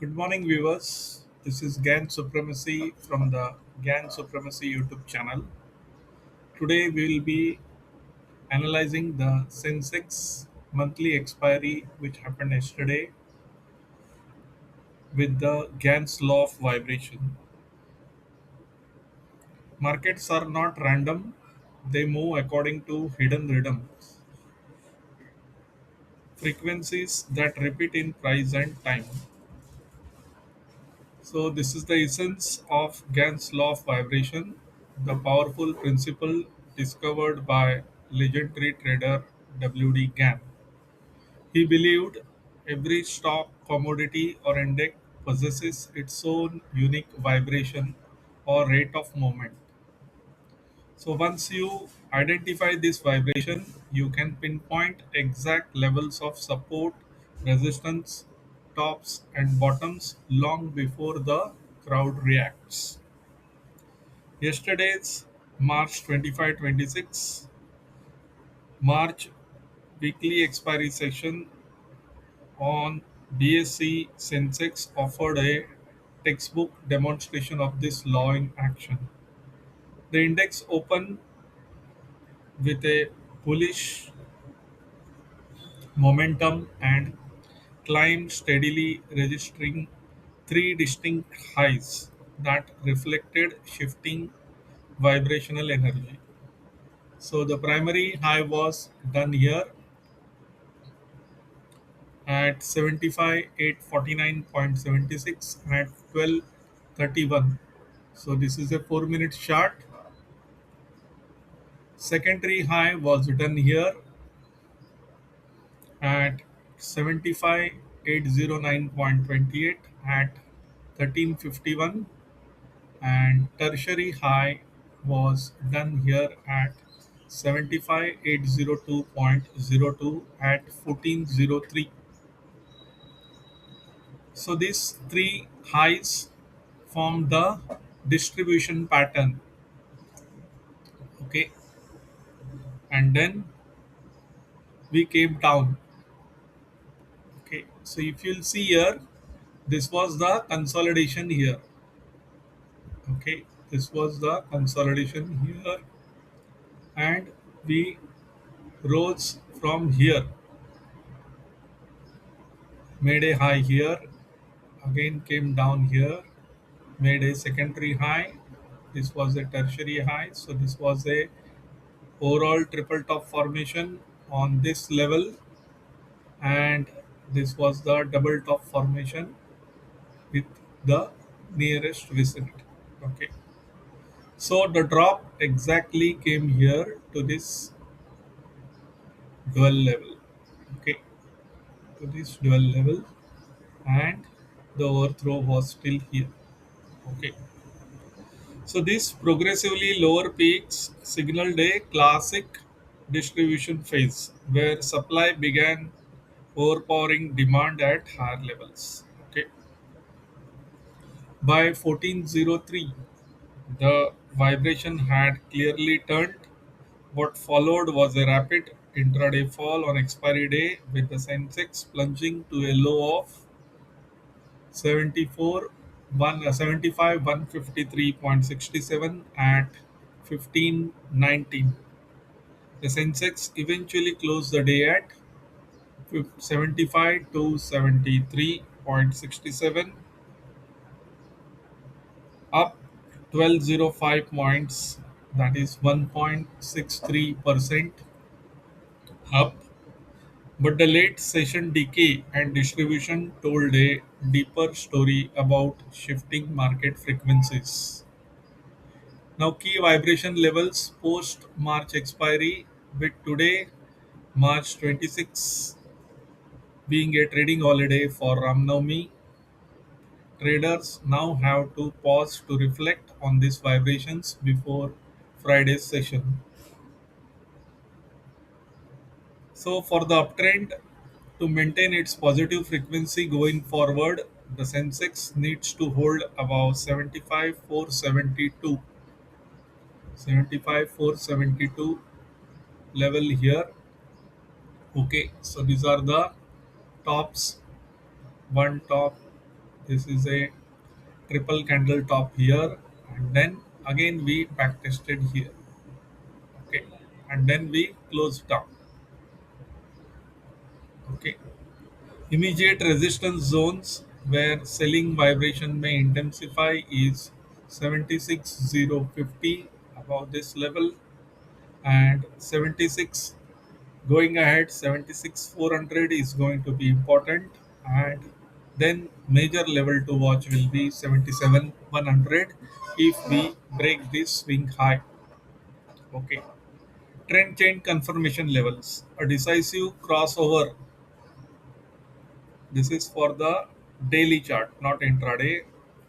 Good morning, viewers. This is Gann'S Supremacy from the Gann'S Supremacy YouTube channel. Today, we will be analyzing the Sensex monthly expiry, which happened yesterday, with the Gann's law of vibration. Markets are not random, they move according to hidden rhythms, frequencies that repeat in price and time. So, this is the essence of Gann's law of vibration, the powerful principle discovered by legendary trader W.D. Gann. He believed every stock, commodity, or index possesses its own unique vibration or rate of movement. So, once you identify this vibration, you can pinpoint exact levels of support, resistance, tops, and bottoms long before the crowd reacts. Yesterday's March 25, 26 March weekly expiry session on BSC Sensex offered a textbook demonstration of this law in action. The index opened with a bullish momentum and climbed steadily, registering three distinct highs that reflected shifting vibrational energy. So the primary high was done here at 75,849.76 at 12:31. So this is a 4 minute chart. Secondary high was done here at 75,809.28 at 13:51, and tertiary high was done here at 75,802.02 at 14:03. So these three highs form the distribution pattern. Okay, and then we came down. Okay, so if you'll see here, this was the consolidation here. Okay, this was the consolidation here, and we rose from here, made a high here, again came down here, made a secondary high. This was a tertiary high, so this was a overall triple top formation on this level, and this was the double top formation with the nearest vicinity. Okay, so the drop exactly came here to this dual level. Okay, to this dual level, and the overthrow was still here. Okay, so this progressively lower peaks signaled a classic distribution phase where supply began overpowering demand at higher levels. Okay, by 1403, the vibration had clearly turned. What followed was a rapid intraday fall on expiry day, with the Sensex plunging to a low of 75 153.67 at 1519. The Sensex eventually closed the day at 75 to 73.67, up 1205 points, that is 1.63% up. But the late session decay and distribution told a deeper story about shifting market frequencies. Now, key vibration levels post March expiry, with today, March 26, being a trading holiday for Ramnavami. Traders now have to pause to reflect on these vibrations before Friday's session. So, for the uptrend to maintain its positive frequency going forward, the Sensex needs to hold above 75,472 level here. Okay, so these are the tops. One top, This is a triple candle top here, and then again we back tested here. Okay, and then we closed down. Okay, immediate resistance zones where selling vibration may intensify is 76,050 above this level, and 76 going ahead, 76,400 is going to be important, and then major level to watch will be 77,100 if we break this swing high. Okay, trend chain confirmation levels, a decisive crossover. This is for the daily chart, not intraday.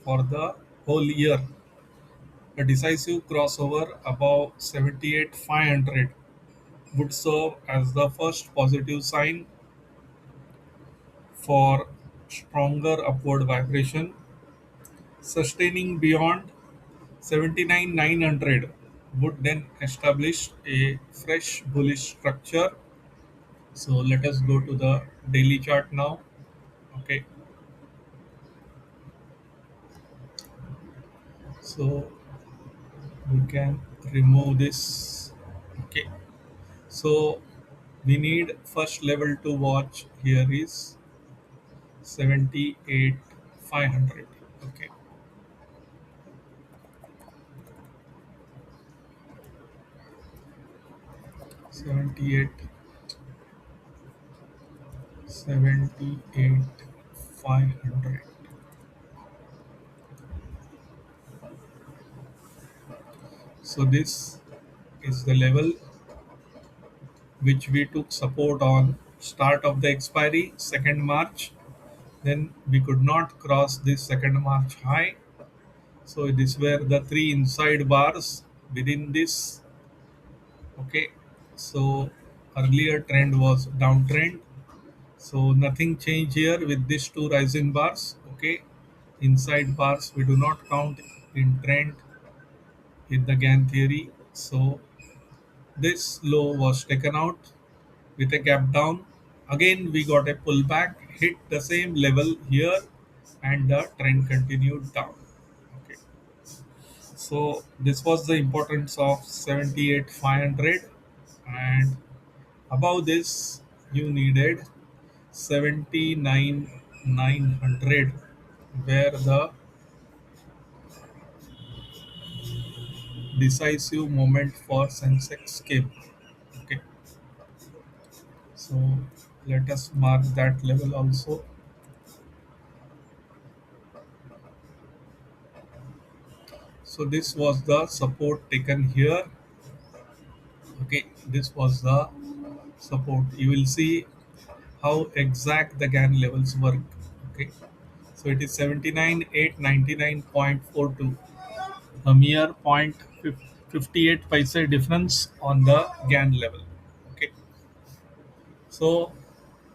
For the whole year, a decisive crossover above 78,500 would serve as the first positive sign for stronger upward vibration. Sustaining beyond 79,900 would then establish a fresh bullish structure. So let us go to the daily chart now. Okay, so we can remove this. Okay, so we need first level to watch here is 78,500. Okay, 78, 78,500. So this is the level which we took support on start of the expiry 2nd March. Then we could not cross this 2nd March high. So these were the three inside bars within this. Okay. So earlier trend was downtrend. So nothing changed here with these two rising bars. Okay. Inside bars we do not count in trend in the Gann theory. So this low was taken out with a gap down. Again, we got a pullback, hit the same level here, and the trend continued down. Okay, so this was the importance of 78,500, and above this, you needed 79,900, where the decisive moment for Sensex came. Okay, so let us mark that level also. So this was the support taken here. Okay, this was the support. You will see how exact the GAN levels work. Okay, so it is 79,899.42, a mere point 58 paise difference on the GAN level. Okay, so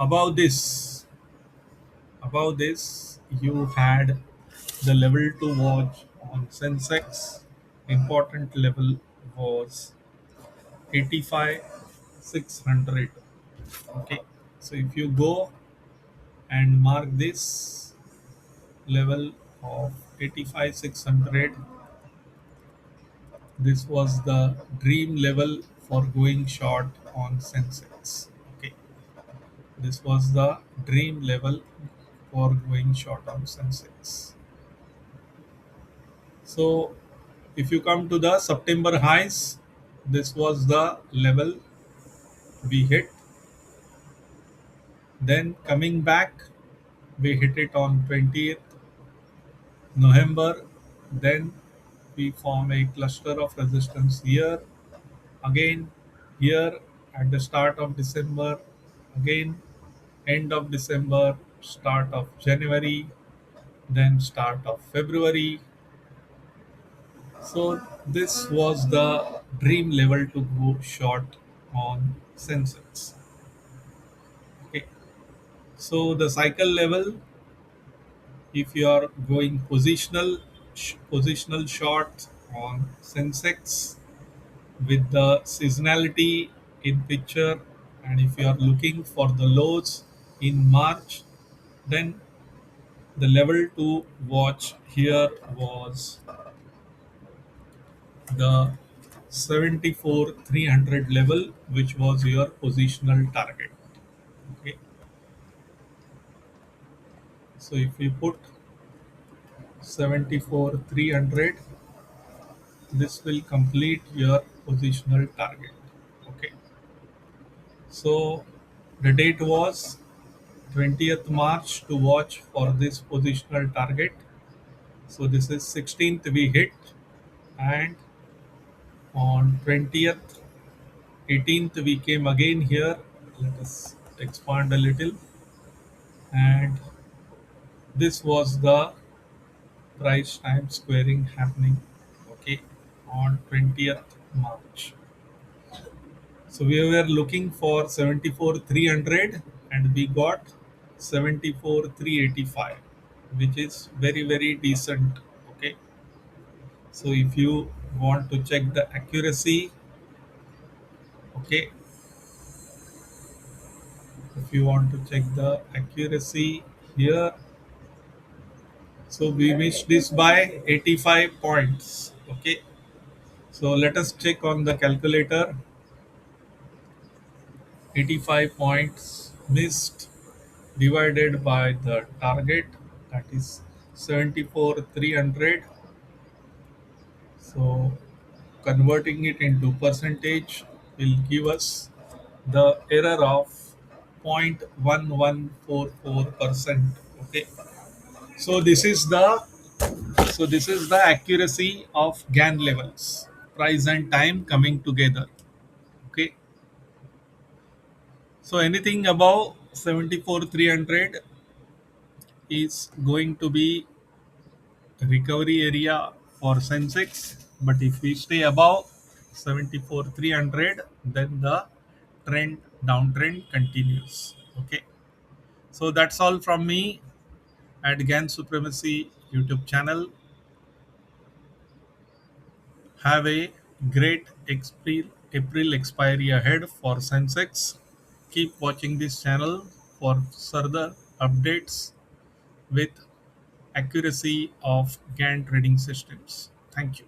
above this, above this, you had the level to watch on Sensex. Important level was 85,600. Okay, so if you go and mark this level of 85,600, this was the dream level for going short on Sensex. Okay, this was the dream level for going short on Sensex. So if you come to the September highs, this was the level we hit. Then coming back, we hit it on 20th November. Then we form a cluster of resistance here. Again, here at the start of December. Again, end of December, start of January, then start of February. So this was the dream level to go short on Sensex. Okay. So the cycle level, if you are going positional short on Sensex with the seasonality in picture, and if you are looking for the lows in March, then The level to watch here was the 74 300 level, which was your positional target. Okay, so if you put 74 300, this will complete your positional target. Okay, so the date was 20th March to watch for this positional target. So this is 16th we hit, and on 20th 18th we came again here. Let us expand a little, and this was the price time squaring happening, okay, on 20th March. So we were looking for 74 300 and we got 74 385, which is very decent. Okay, so if you want to check the accuracy, okay, if you want to check the accuracy here, so we missed this by 85 points. Okay, so let us check on the calculator. 85 points missed divided by the target, that is 74 300. So converting it into percentage will give us the error of 0.1144%. Okay, so this is the accuracy of GAN levels, price and time coming together. Okay, so anything above 74 300 is going to be recovery area for Sensex, but if we stay above 74 300, then the downtrend continues. Okay, so that's all from me at GAN Supremacy YouTube channel. Have a great April expiry ahead for Sensex. Keep watching this channel for further updates with accuracy of GAN trading systems. Thank you.